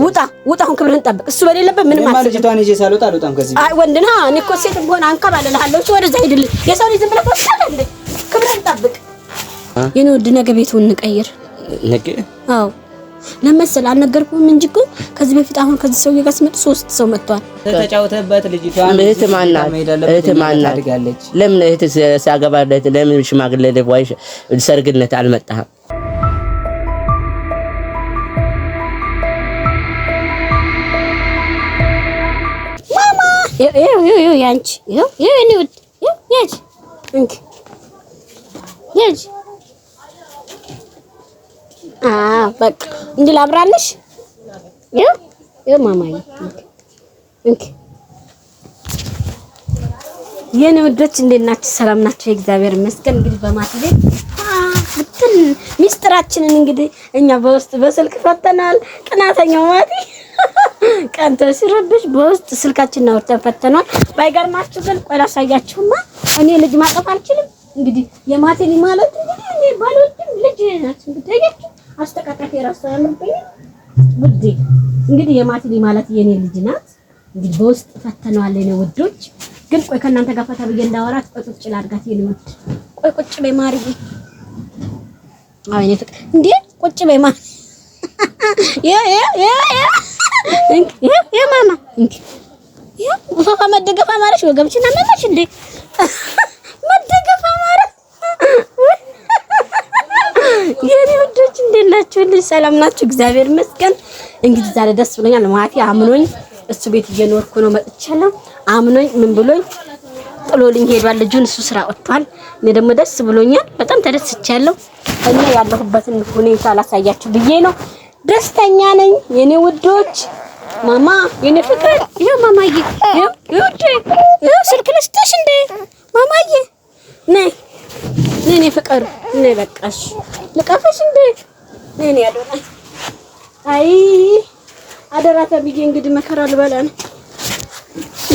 ውጣ አሁን ክብርህን ጠብቅ። እሱ በሌለበት ምንም ማለት ልጅቷን ይዤ ሳልወጣ አልወጣም ከዚህ። አይ ወንድና እኔ እኮ ሴት ብሆን አንከባለልሃለሁ። እሺ ወደዛ ሂድልኝ። የሰው ልጅ ዝም ብለህ ተወጣለህ እንዴ? ክብርህን ጠብቅ። የኔ ውድ ነገ ቤቱን እንቀይር። ነገ አዎ ለምሳሌ አልነገርኩም እንጂ እኮ ከዚህ በፊት አሁን ከዚህ ሰው ጋር ስመጡ 3 ሰው መጥቷል። ተጫውተበት ልጅቷን እህት ማናት ለምን እህት ሲያገባለት ለምን ሽማግሌ ለዋይሽ ሰርግነት አልመጣህም? ማማ ያንቺ እኔ ውድ ያጅ በቃ እንዴ ላብራለሽ ማማዬ የኔ ወዶች እንዴት ናችሁ? ሰላም ናችሁ? እግዚአብሔር ይመስገን። እንግዲህ በማት ቤት እንትን ሚስጥራችንን እንግዲህ እኛ በውስጥ በስልክ ፈተናል። ቅናተኛው ማቲ ቀንተ ሲረብሽ በውስጥ ስልካችንን አውርተን ፈተናል። ባይገርማችሁ ግን ቆይ ላሳያችሁማ። እኔ ልጅ ማጠፍ አልችልም። እንግዲህ የማቴሊ ማለት እንግዲህ እኔ ባልወድም ልጅ ናት። እንግዲህ አስተካካይ ራስ ያምርብኝ ውዴ። እንግዲህ የማቴሊ ማለት የኔ ልጅ ናት። እንግዲህ በውስጥ ፈተናል የኔ ውዶች። ግን ቆይ ከእናንተ ጋር ፈታ ብዬ እንዳወራት ቁጭ ላድርጋት የኔ ውድ። ቆይ ቁጭ በይ ማርዬ። አይ እኔ ፍቅር እንዴ ቁጭ በይ ማር ማማ እንዴ ሶፋ መደገፍ አማረሽ? ወገብሽና መማሽ እንዴ መደገፍ አማረ? የኔ ወዶች እንዴት ናችሁ? ሰላም ናችሁ? እግዚአብሔር ይመስገን። እንግዲህ ዛሬ ደስ ብሎኛል። ማቲ አምኖኝ እሱ ቤት እየኖርኩ ነው መጥቻለሁ። አምኖኝ ምን ብሎኝ ጥሎልኝ ሄዷል። ልጁን እሱ ስራ ወጥቷል። እኔ ደግሞ ደስ ብሎኛል። በጣም ተደስቻለሁ። እኔ ያለሁበትን ሁኔታ ላሳያችሁ ብዬ ነው። ደስተኛ ነኝ የኔ ውዶች። ማማ የኔ ፍቅር ይሄው ማማዬ ይሄው ስልክ ልስጥሽ እንዴ ማማዬ ነይ ነይ ፍቅር ነይ በቃሽ ልቀፍሽ እንዴ ነይ ያዶና አይ አደራ ተብዬ እንግዲህ መከራ ልበላ ነው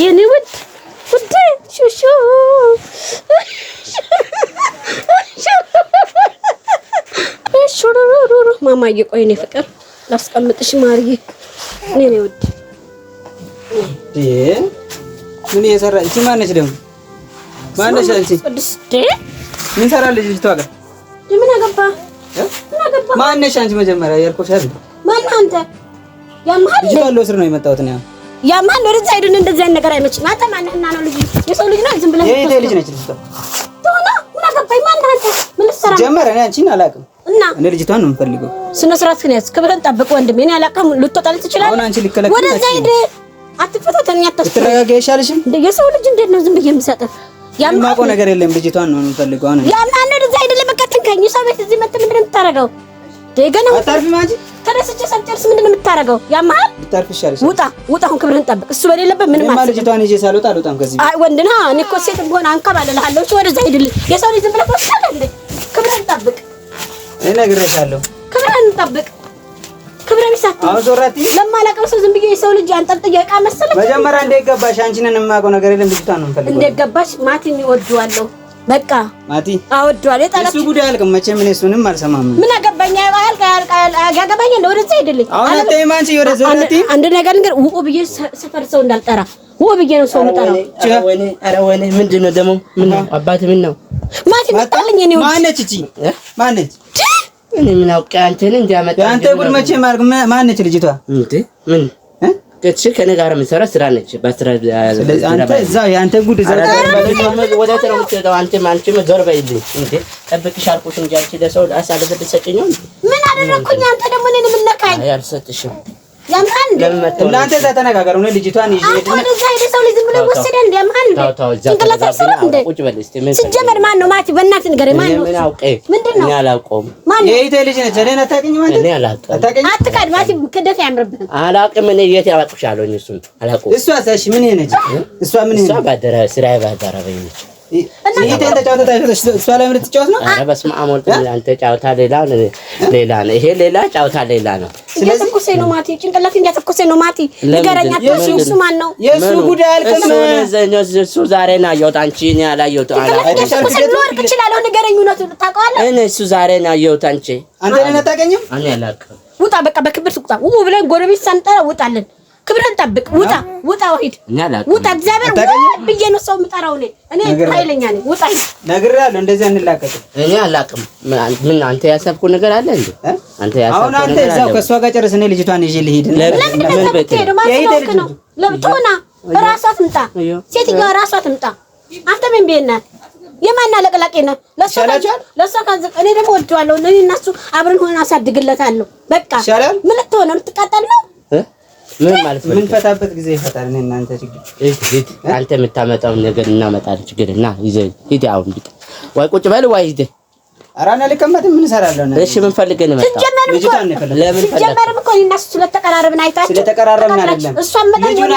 የኔ ውድ ሹሹ ሹሩሩሩ ማማዬ ቆይ ነይ ፍቅር ላስቀምጥሽ ማርዬ ነይ ውድ ምን እየሰራ እቺ ማነች ደግሞ ማነሽ አንቺ ምን ሰራለሽ ልጅቷ ጋር ምን አገባ ማነሽ አንቺ መጀመሪያ ያልኩሽ አይደል ማን አንተ ያማል ልጅቷ ለስር ነው የመጣሁት ነው ያማል ወደዛ ሄዱን እንደዚህ አይነት ነገር አይመችም አንተ ማንህና ነው ልጅ የሰው ልጅ ነው ዝም ብለህ የኔ ልጅ ነች ልጅቷ ተውና ምን አገባኝ ማን አንተ ምን ልትሰራ ጀመረ እኔ አንቺን አላውቅም እና እኔ ልጅቷን ነው የምፈልገው ስነ ስርዓት ግን ያዝ ክብርን ጠብቅ ወንድሜ እኔ አላውቅም ልትወጣ ትችላለህ አሁን አንቺ ልከለከለሽ ወደዛ ሄድ አትፈታተኝ አትረጋጋ ይሻልሽም እንደ የሰው ልጅ እንዴት ነው ዝም ብዬ የምሰጠው ያማቆ ነገር የለም ልጅቷን ነው የምፈልገው አሁን ያማን ወደዛ አይደለም በቃ ትንከኝ ሰው ቤት እዚህ መጥተህ ምንድነው የምታረገው ደገና አታርፊም አንቺ ተደስቼ ሰምጨርስ ምንድነው የምታረገው ያማል ብታርፊ ይሻልሽ ውጣ አሁን ክብርህን ጠብቅ እሱ በሌለበት ምንም ማለት ልጅቷን ይዤ ሳልወጣ አልወጣም ከዚህ አይ ወንድና እኔ እኮ ሴት ብሆን አንከባለልሃለሁ እሺ ወደዛ ሂድልኝ የሰው ልጅ ዝም ብለህ ተወጣለህ እንዴ ክብርህን ጠብቅ እኔ ነግሬሻለሁ ክብርህን ጠብቅ ክብርህን ይሳት አሁን ዞራቲ ለማላቀው ሰው ዝም ብዬ የሰው ልጅ አንጠልጥዬ ዕቃ መሰለኝ መጀመሪያ እንዴት ገባሽ አንቺን የማውቀው ነገር የለም ልጅቷን ነው የምፈልገው እንዴት ገባሽ ማቲን ይወደዋለሁ በቃ ማቲ አወደዋለሁ የጣላችሁ እሱ ጉዳይ አልቅም መቼም እኔ እሱንም አልሰማም ምን አገባኝ ያገባኝ እንደ ወደዛ ሄድልኝ አሁን አትይም አንቺ ወደ ዞራቲ አንድ ነገር ግን ውኡ ብዬ ሰፈር ሰው እንዳልጠራ ውኡ ብዬ ነው ሰው የምጠራው ኧረ ወይኔ ምንድነው ደግሞ ምን ነው አባት ምን ነው ማቲ መጣልኝ እኔ ማነች እቺ ማነች እኔ ምን አውቄ አንተን እንዲያመጣ አንተ ጉድ መቼም አልቅም ማነች ልጅቷ እንዴ ምን ከቺ ከኔ ጋር የምትሰራ ስራ ነች በስራ አንተ እዛ ያንተ ጉድ እዛ ወደ ተራ የምትሄደው አንቺ ዞር በይልኝ እንዴ ጠብቅሽ አልኩሽ እንጂ አንቺ ለሰው አሳልፈ ልትሰጪኝ ነው ምን አደረኩኝ አንተ ደግሞ እኔን ምን ነካኝ አልሰጥሽም ያማን እናንተ እዛ ተነጋገሩ ነው ልጅቷን ይዤ አንተ ወደዛ ሄደ ሰው ልጅ ዝም ብሎ ወሰደ እንደ ያማን ጭንቅላት አይሰራም እንደ ቁጭ በል እስቲ ምን ሲጀመር ማን ነው ማቲ በእናትህ ንገረኝ ማን ነው ምን አውቄ ምንድነው እኔ አላውቀውም ማን ነው የእህቴ ልጅ ነች እኔን አታውቅኝም አንተ እኔ አላውቅም አትካድ ማቲ ክደት ያምርብህ አላውቅም እኔ የት ያዋጥሻለሁ እሱን አላውቀውም እሷ ሳሽ ምን ነች እሷ ምን እሷ ባደረ ስራዬ ባደረ በይ ይሄ ተጫውታ ታይፈሽ እሷ ላይ ምን ልትጫወት ነው? አረ በስመ አብ ወልድ አንተ ጫውታ ሌላ ነው ይሄ ሌላ ጫውታ ሌላ ነው። ስለዚህ እኮ ነው ማቲ ጭንቅላት እንዲያተኮሰ ነው ማቲ ንገረኛ እሱ ማን ነው? የሱ ጉዳይ አልከም እሱ ዛሬ ነው ያየሁት አንቺ እኔ አላየሁት ትችላለህ ንገረኝ እውነቱን ታውቀዋለህ? እኔ እሱ ዛሬ ነው ያየሁት አንቺ አንተ ነህ አታውቀኝም? እኔ አላውቅም ውጣ በቃ በክብር ውጣ ብለን ጎረቤት ሳንጠራ ውጣለን። ክብርን ጠብቅ። ውጣ ወሂድ ውጣ። እግዚአብሔር ብዬ ነው ሰው የምጠራው እኔ ኃይለኛ ነኝ። ውጣ ነግሬሃለሁ። እንደዚህ አንላቀቅም። እኔ አላቅም። ምን አንተ ያሰብኩ ነገር አለ እንዴ? አንተ ያሰብኩ አሁን አንተ እዛው ከሷ ጋር ጨርስ። እኔ ልጅቷን ይዤ ልሂድ። ለምን ራሷ ትምጣ። ሴትዮዋ ራሷ ትምጣ። አንተ ምን ቤና የማና ለቀላቄ ነው ለሷ ካንዘ እኔ ደግሞ ወደዋለሁ። እኔ እና እሱ አብረን ሆነን አሳድግለታለሁ። በቃ ምን ልትሆን ነው? ልትቃጠል ነው? ምን ማለት ነው? ምን ፈታበት ጊዜ ይፈታል። እኔ እናንተ ችግር አንተ የምታመጣው ነገር እናመጣለን። ችግርና ይዘህ ሂድ። አሁን ቢጥ ወይ ቁጭ በል ወይ ሂድ። አራና ለከመት ምን ሰራለሁ ነው? እሺ ምን ፈልገህ ነው መጣው? ልጅቷን ነው የፈለገው። ለምን ፈልገህ? ጀመርም እኮ እና እሱ ስለተቀራረብን አይታችሁ ስለተቀራረብን አይደለም። እሷን መጣ ልጅቱን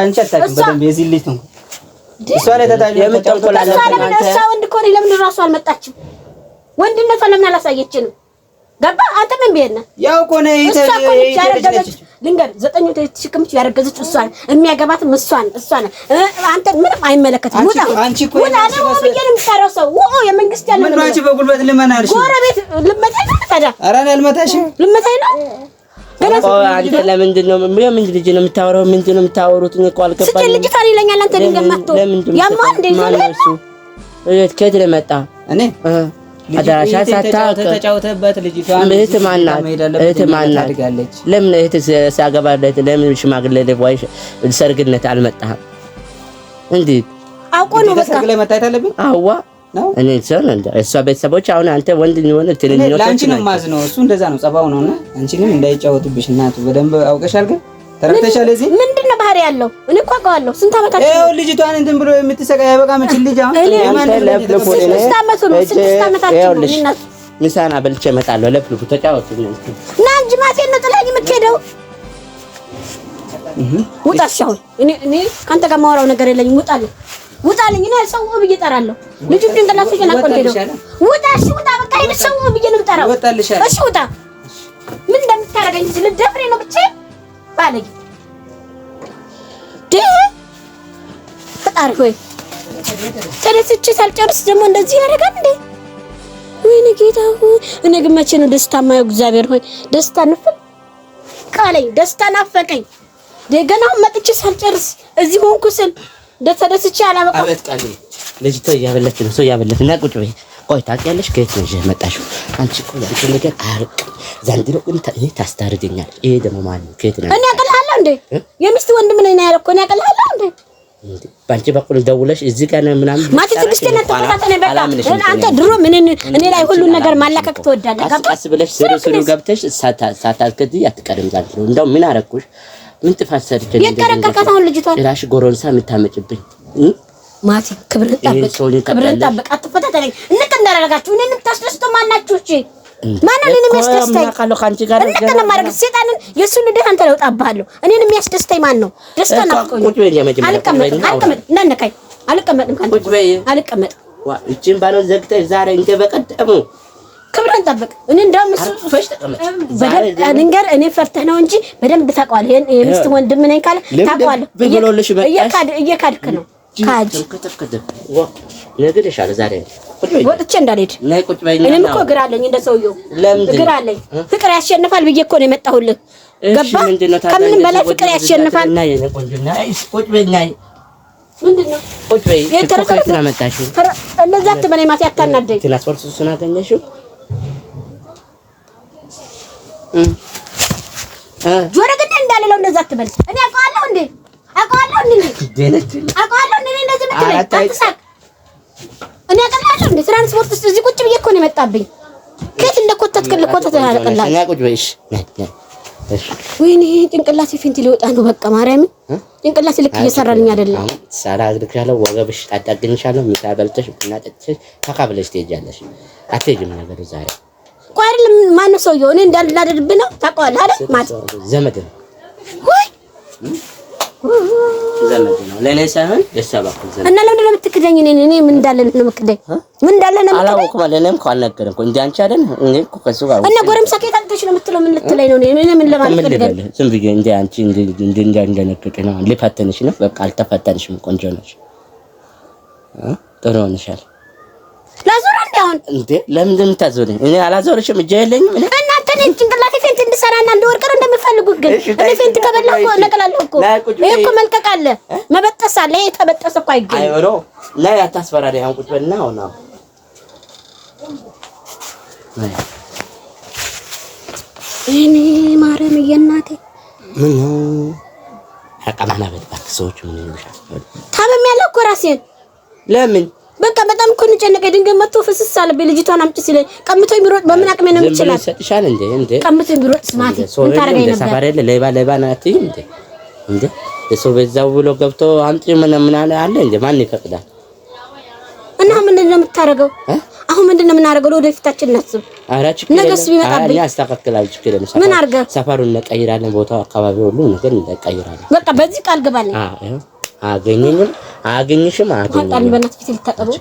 አንቺ አታውቂም በደንብ የዚህ ልጅ ነው። እሷ ላይ ተታጅ የምትንቆላ እሷ ወንድ እኮ ነው። ለምን ራሱ አልመጣችም? ወንድነቷን ለምን አላሳየችንም? ገባ አንተ ምን ቢሄድና ያው እኮ ነው ያረገዘች ልንገር 9 ተሽክምች ያረገዘች እሷን የሚያገባትም እሷን አንተ ምንም አይመለከትም። ውጣ አንቺ እኮ ነው በየንም ታረሰው የመንግስት ያለ ምን አንቺ በጉልበት ልመናልሽ? ጎረቤት ልመታኝ ነው ታዲያ? ኧረ እኔ አልመታሽም። ልመታኝ ነው አንተ ለምንድን ነው ምን ልጅ ነው የምታወራው? ምንድን ነው የምታወሩት? እኔ እኮ አልገባኝም። ስለ ልጅቷን ይለኛል። አንተ ልንገማቶ ያማ እንደ እሱ ከየት ነው መጣ? እኔ አዳራሻ ሳታውቅ ተጫውተበት ልጅቷን እህት ማናት? ለምን እህት ሲያገባለት ለምን ሽማግሌ ወይ ሰርግነት አልመጣህም? እንዴት አውቆ ነው በቃ ተሰርግ ላይ መታየት አለብኝ? አዋ እኔ ሰውን እሷ ቤተሰቦች አሁን አንተ ወንድ የሆነ ትንኝነት ለአንቺ ነው ማዝነው። እሱ እንደዛ ነው ጸባው ነውና አንቺንም እንዳይጫወትብሽ እናቱ በደንብ አውቀሻል። ግን ተረድተሻል። እዚህ ምንድነው ባህሪ ያለው? እኔ እኮ አውቀዋለሁ። ስንት አመታችሁ? ይኸው ልጅቷን እንትን ብሎ የምትሰቃይ አይበቃም። እቺ ልጅ አሁን ስንት አመታችሁ ነው? ምሳና በልቼ እመጣለሁ። ለፍልፉ ተጫወቱ እና እንጂ ማቴን ነው ጥላኝ የምትሄደው። ውጣሽ አሁን እኔ ካንተ ጋር ማወራው ነገር የለኝም። ውጣልኝ። እኔ ሰው ብዬ እጠራለሁ። ልጁ ድንገላት ተጨናቆ ሄደው ውጣሽ ውጣ በቃ ሄደ ሰው ብዬ ነው የምጠራው። እሺ ውጣ። ምን እንደምታረገኝ ሲል ደፍሬ ነው ብቻ ባለኝ ፈጣሪ ሆይ ተደስቼ ሳልጨርስ ደግሞ እንደዚህ ያደርጋል እንዴ? ወይኔ ጌታ ሆይ እኔ ግን መቼ ነው ደስታ ማየው? እግዚአብሔር ሆይ ደስታ ንፍል ቃለኝ ደስታ ናፈቀኝ። ደገናው መጥቼ ሳልጨርስ እዚህ ሆንኩ ስል ደስቼ አላበቃ። አቤት ቃል ልጅቷ እያበለች ነው። ሰው እያበለች እና ቁጭ በይ። ቆይ ታውቂያለሽ ከየት ነው የመጣሽው? አንቺ እኮ ያንቺ ነገር አያልቅም። ዘንድሮ ግን ታስታርደኛል። ይሄ ደግሞ ማን ነው? ከየት ነው? እኔ አውቅልሃለሁ እንዴ? የሚስት ወንድም ነኝ ያለው እኮ እኔ አውቅልሃለሁ እንዴ? ባንቺ በኩል ደውለሽ እዚህ ጋር ምናምን ማቲ ትግስቴና ተፈታተነ በቃ አንተ ድሮ ምን እኔ ላይ ሁሉ ነገር ማላከክ ትወዳለህ። ቀስ ብለሽ ስሩ ገብተሽ ሳታስከጂ አትቀርም። ዘንድሮ እንደው ምን አረኩሽ? ምን ጥፋት ሰርቼ ነው? የከረከርካት አሁን ልጅቷን እራሽ ጎረንሳ የምታመጭብኝ ማቲ ክብርን ጠብቅ። አትፈታተነኝ። እንዳደረጋችሁ እኔን የምታስደስተው ማናችሁ? እሺ ማንን የሚያስደስተኝ ካለው ካንቺ ጋር እንደከነ ማድረግ ሰይጣንን የሱን ልደት አንተ ለውጣባለሁ። እኔን የሚያስደስተኝ ማን ነው? ደስታ ናፍቆኝ አልቀመጥም። እንዳነካኝ አልቀመጥም። አልቀመጥም። እቺን ባለው ዘግተሽ ዛሬ እንደ በቀደሙ ክብርን ጠብቅ። እኔ እንደውም እሱ እኔ ፈርተህ ነው እንጂ በደንብ ታውቀዋለህ። ይሄን የሚስት ወንድም ነኝ ካለ ታውቀዋለህ። እየካድክ ነው ካጅ ነገርሻለ ዛሬ ወጥቼ እንዳልሄድ ነይ ቁጭ በይኝ። እኔም እኮ እግር አለኝ እንደ ሰውየው እግር አለኝ። ፍቅር ያሸንፋል ብዬ እኮ ነው የመጣሁልህ። ገባ? ከምንም በላይ ፍቅር ያሸንፋል። እና የኔ ቆንጆ ነይ ቁጭ በይኝ። ነይ ምንድነው ቁጭ በይ። ከየት ነው መጣሽው? እንደዛ አትበለኝ ማታ ያታናደኝ። ትራንስፖርት እሱን አገኘሽው? ጆሮ ግን እንዳልለው እንደዛ አትበል። እኔ አውቀዋለሁ እንዴ አውቀዋለሁ እንዴ እንደዚህ ምትለኝ አትሳቅ። እኔ አውቀዋለሁ እንዴ ትራንስፖርት ውስጥ እዚህ ቁጭ ብዬ እኮ ነው የመጣብኝ። ከየት እንደኮተትክል ተናለቀላል። እኔ ቁጭ በይሽ። እሺ ወይኔ ጭንቅላቴ ፊንት ሊወጣ ነው። በቃ ማርያምን ጭንቅላቴ ልክ እየሰራልኝ አይደለም። ሳራ አድርግሻለሁ። ወገብሽ ታጣግንሻለሁ። ምሳ በልተሽ ቡና ጠጥተሽ ተካብለሽ ትሄጃለሽ። አትሄጂም ነገር ዛሬ ቆይ አይደለም ማነው ሰውየው? እኔ እንዳላደርብህ ነው ታውቀዋለህ አይደል? ማለት ዘመድ ነው ወይ ዘመድ ነው ለኔ ሳይሆን የሰባኩ ዘመድ እና ለምን የምትክደኝ? እኔ ምን እንዳለ ነው የምትክደኝ? ምን እንዳለ ነው የምትክደኝ? አላውቅም። ለኔም እኮ አልነገርኩም እንዴ አንቺ አይደል እንዴ እኮ ከሱ ጋር እና ጎረምሳ ከየት አልተሽ ነው የምትለው? ምን ልትለኝ ነው? እኔ ምን ለማለት ነው? ዝም ብዬ እንዴ አንቺ እንዴ እንደነከከ ነው ሊፈተንሽ ነው። በቃ አልተፈተንሽም። ቆንጆ ነሽ። ጥሩ ነሻል። ላዞር እንዳውን እንዴ ለምን እንደምታዞሪኝ? እኔ አላዞርሽም። እጄ የለኝም። እናንተ ነኝ ጭንቅላቴ ፊት እንድሰራና እንደወርቅ ነው እንደምፈልጉት ግን እኔ ፌንት ከበላሁ እኮ ነቀላለሁ እኮ ይሄ እኮ መልቀቅ አለ መበጠስ አለ ይሄ ተበጠሰ እኮ አይገኝ አይሮ ላይ አታስፈራሪ አሁን ቁጭ በልና ሆና እኔ ማርያም የእናቴ ምን ነው አቀማና በልባክ ሰዎች ምን ይሉሻል ታመም ያለው እኮ ራሴን ለምን በቃ በጣም እኮ እንጨነቀኝ ድንገት መጥቶ ፍስስ አለብኝ ልጅቷን አምጪ ሲለኝ ቀምቶኝ ቢሮጥ በምን አቅሜ ነው የምችላት ሰጥሻል እንዴ ቀምቶኝ ቢሮጥ ስማት ምን ታረጋኝ ነበር ሰፈር ለባ ናት እንዴ ለሰው በዛው ብሎ ገብቶ አምጪ ምን አለ እንዴ ማን ይፈቅዳል እና ምንድን ነው የምታረገው አሁን ምንድን ነው የምናረገው ለወደፊታችን እናስብ አራጭ ነገስ ቢመጣብኝ ያስተካክላል ችግር ነው ምን አርገ ሰፈሩን እንቀይራለን ቦታው አካባቢ ሁሉ ነገር እንቀይራለን በቃ በዚህ ቃል ገባልኝ አገኝሽም አጣልኝ በእናትህ ፊት ልታጠበው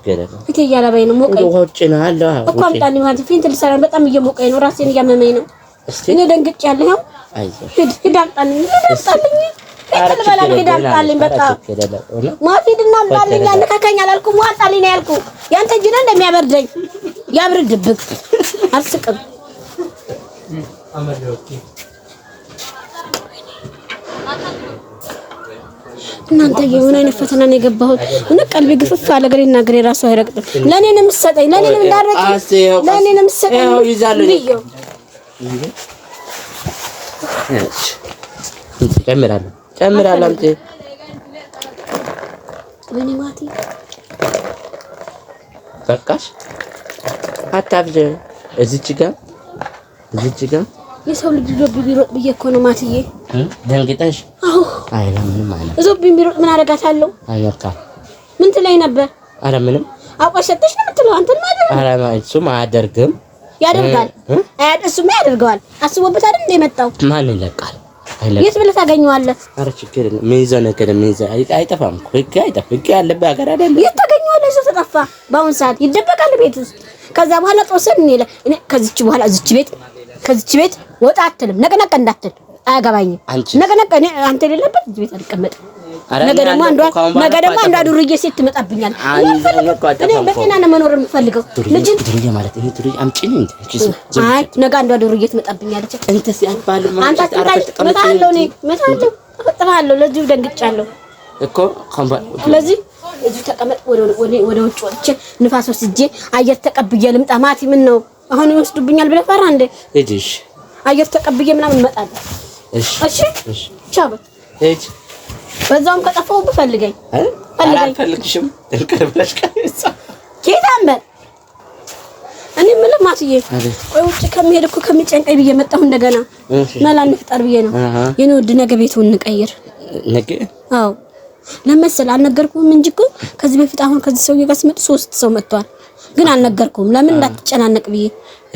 ፊት እያለበኝ ነው ሞቀኝ ወጭ ነው አለ እኮ አምጣልኝ ማለት ፊት ልሰራ በጣም እየሞቀኝ ነው ራሴን እያመመኝ ነው እኔ ደንግጫለሁ አይዞሽ ሂድ አምጣልኝ ተልበላ ሂድ አምጣልኝ በቃ ማፊድና አምጣልኝ ያንካካኝ አላልኩም ዋጣልኝ ነው ያልኩ ያንተ እጅ ነው እንደሚያበርደኝ ያብርድብክ አልስቅም እናንተ የሆነ አይነት ፈተና ነው የገባሁት እና ቀልቤ ግፍፍ አለ ገሬና ገሬ ራሱ አይረቅጥም ለኔ ነው የምትሰጠኝ ለኔ ነው እንዳረቂ ለኔ ነው የምትሰጠኝ ያው ይዛሉ ጨምራለሁ አንተ ወይኔ ማቲ በቃሽ አታብጀ እዚች ጋር የሰው ልጅ ዞብ ቢሮጥ ብዬ እኮ ነው ማትዬ ደንግጠሽ አዎ አይለምንም አይደል ዞብ ቢሮጥ ምን አደርጋታለሁ አይወካ ምን ትለኝ ነበር አረ ምንም አቋሸተሽ ነው የምትለው አንተ ማለት አረ ማይሱም አያደርግም ያደርጋል እሱማ ያደርገዋል አስቦበት አይደል እንደመጣው ማን ይለቃል የት ብለህ ታገኘዋለህ አረ ችግር ነው ሚዛን አይጠፋም እኮ አይጠፋም ያለበት ሀገር አይደል የት ታገኘዋለህ እሱ ተጠፋ በአሁን ሰዓት ይደበቃል ቤት ውስጥ ከዛ በኋላ ጦሰን እኔ ከዚች በኋላ ከዚች ቤት ወጣ አትልም ነቀነቀ እንዳትል አያገባኝም ነቀነቀ እኔ አንተ የሌለበት እዚህ ቤት አልቀመጥም ነገ ደግሞ አንዷ ዱርዬ ሴት ትመጣብኛል እኔ በጤና ነው መኖር የምፈልገው ልጅ ዱርዬ ማለት ይሄ ዱርዬ አምጪኝ እንዴ አይ ነገ አንዷ ዱርዬ ትመጣብኛለች እንተ ሲያባል አንተ መጣለው ለዚህ ደንግጫለሁ እኮ ስለዚህ እዚህ ተቀመጥ ወደ ውጭ ወጥቼ ንፋስ ወስጄ አየር ተቀብዬ ልምጣ ማቲ ምን ነው አሁን ይወስዱብኛል ብለህ ፈራ እንዴ እጂሽ አየር ተቀብዬ ምናምን እመጣለሁ እሺ ቻው እጂ በዛውም ከጠፋው ብፈልገኝ አልፈልግሽም እንቀርብለሽ ከይሳ ኬታምበ እኔ ምንም ማትዬ ቆይ ውጭ ከመሄድ እኮ ከሚጨንቀኝ ብዬ መጣሁ እንደገና መላ እንፍጠር ብዬ ነው የኔ ውድ ነገ ቤቱን እንቀይር ነገ አዎ ለምሳሌ አልነገርኩም እንጂ እኮ ከዚህ በፊት አሁን ከዚህ ሰውዬ ጋር ሲመጡ 3 ሰው መጥቷል ግን አልነገርኩም ለምን እንዳትጨናነቅ ብዬ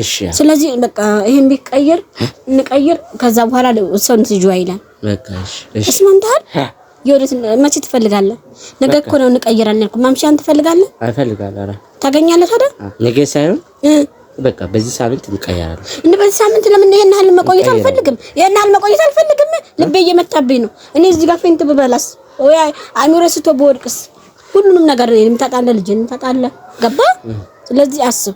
እሺ ስለዚህ በቃ ይሄን ቤት ቀይር እንቀይር ከዛ በኋላ ሰው እንትጁ አይላል በቃ እሺ እስማንታል ይወርስ መቼ ትፈልጋለህ ነገ እኮ ነው እንቀይራለን ያልኩ ማምሻን ትፈልጋለህ አይፈልጋለህ አረ ታገኛለህ ታዲያ ነገ ሳይሆን በቃ በዚህ ሳምንት እንቀይራለን እንደ በዚህ ሳምንት ለምን ይሄን ያህል መቆየት አልፈልግም ልቤ እየመታብኝ ነው እኔ እዚህ ጋር ፌንት ብበላስ ወይ አሚሮ ስቶ በወድቅስ ሁሉንም ነገር ነው የምታጣለ ልጅን ታጣለ ገባ ስለዚህ አስብ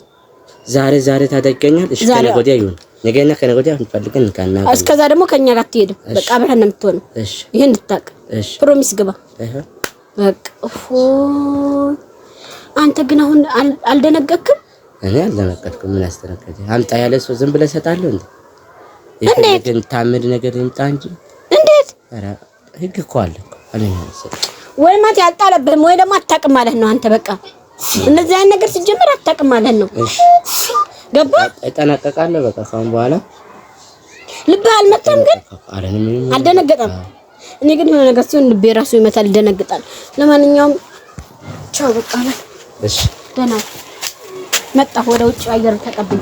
ዛሬ ታደገኛል እሺ ከነገ ወዲያ ይሁን ነገና ከነገ ወዲያ እንፈልገን ካና እስከዛ ደግሞ ከኛ ጋር ትሄድ በቃ አብረን ነው የምትሆነው እሺ ይሄን እንድታቅ እሺ ፕሮሚስ ግባ በቃ አንተ ግን አሁን አልደነገክም እኔ አልደነገጥኩም ምን አስተነገደ አምጣ ያለ ሰው ዝም ብለህ ሰጣለሁ እንዴ ግን ታምር ነገር ይምጣ እንጂ እንዴት ኧረ ህግ እኮ አለ አለኝ ወይ ማት ያልጣለብህም ወይ ደግሞ አታውቅም ማለት ነው አንተ በቃ እነዚህ አይነት ነገር ሲጀምር አታውቅም ማለት ነው ገባ እጠነቀቃለሁ በቃ ካሁን በኋላ ልብህ አልመጣም ግን አልደነገጠም እኔ ግን የሆነ ነገር ሲሆን ልቤ ራሱ ይመታል ይደነግጣል ለማንኛውም ቻው በቃ እሺ ደህና መጣ ወደ ውጭ አየር ተቀበል